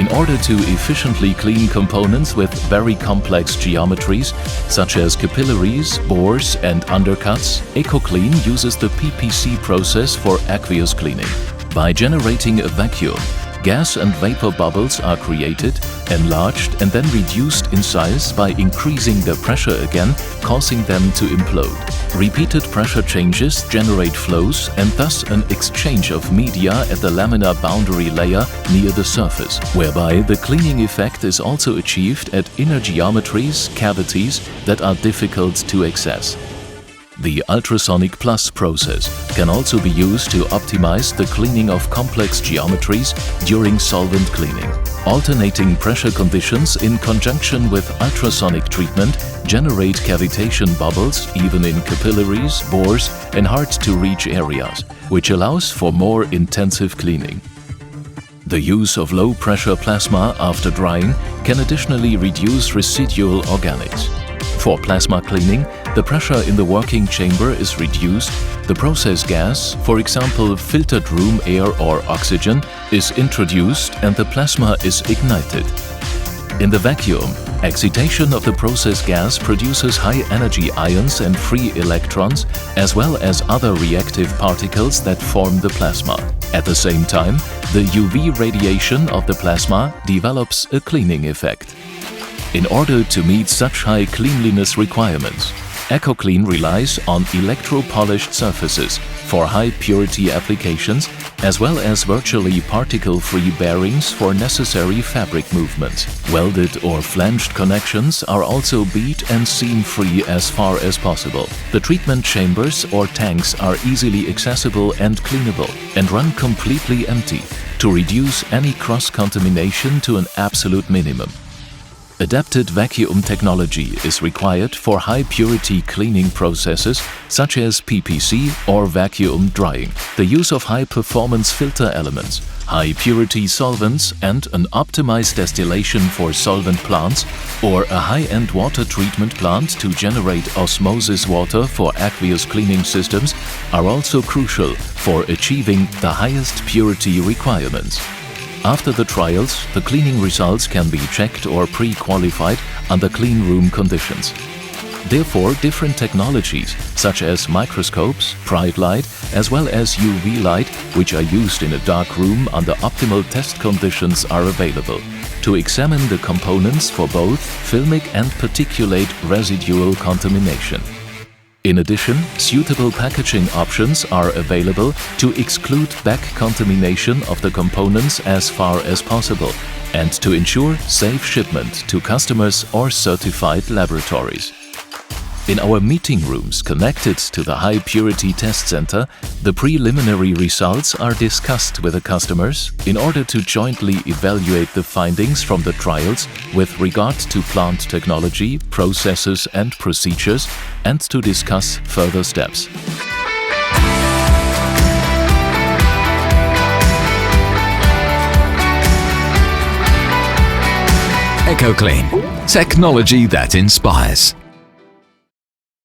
In order to efficiently clean components with very complex geometries, such as capillaries, bores and undercuts, Ecoclean uses the PPC process for aqueous cleaning. By generating a vacuum, gas and vapor bubbles are created, enlarged and then reduced in size by increasing the pressure again, causing them to implode. Repeated pressure changes generate flows and thus an exchange of media at the laminar boundary layer near the surface, whereby the cleaning effect is also achieved at inner geometries, cavities that are difficult to access. The ultrasonic plus process can also be used to optimize the cleaning of complex geometries during solvent cleaning. Alternating pressure conditions in conjunction with ultrasonic treatment generate cavitation bubbles even in capillaries, bores and hard-to-reach areas, which allows for more intensive cleaning. The use of low-pressure plasma after drying can additionally reduce residual organics. For plasma cleaning, the pressure in the working chamber is reduced, the process gas, for example filtered room air or oxygen, is introduced and the plasma is ignited. In the vacuum, excitation of the process gas produces high-energy ions and free electrons, as well as other reactive particles that form the plasma. At the same time, the UV radiation of the plasma develops a cleaning effect. In order to meet such high cleanliness requirements, Ecoclean relies on electro-polished surfaces for high-purity applications, as well as virtually particle-free bearings for necessary fabric movements. Welded or flanged connections are also bead and seam-free as far as possible. The treatment chambers or tanks are easily accessible and cleanable, and run completely empty to reduce any cross-contamination to an absolute minimum. Adapted vacuum technology is required for high-purity cleaning processes such as PPC or vacuum drying. The use of high-performance filter elements, high-purity solvents and an optimized distillation for solvent plants or a high-end water treatment plant to generate osmosis water for aqueous cleaning systems are also crucial for achieving the highest purity requirements. After the trials, the cleaning results can be checked or pre-qualified under clean room conditions. Therefore, different technologies such as microscopes, bright light, as well as UV light, which are used in a dark room under optimal test conditions, are available to examine the components for both filmic and particulate residual contamination. In addition, suitable packaging options are available to exclude back contamination of the components as far as possible and to ensure safe shipment to customers or certified laboratories. In our meeting rooms connected to the High Purity Test Center, the preliminary results are discussed with the customers in order to jointly evaluate the findings from the trials with regard to plant technology, processes and procedures, and to discuss further steps. Ecoclean, technology that inspires.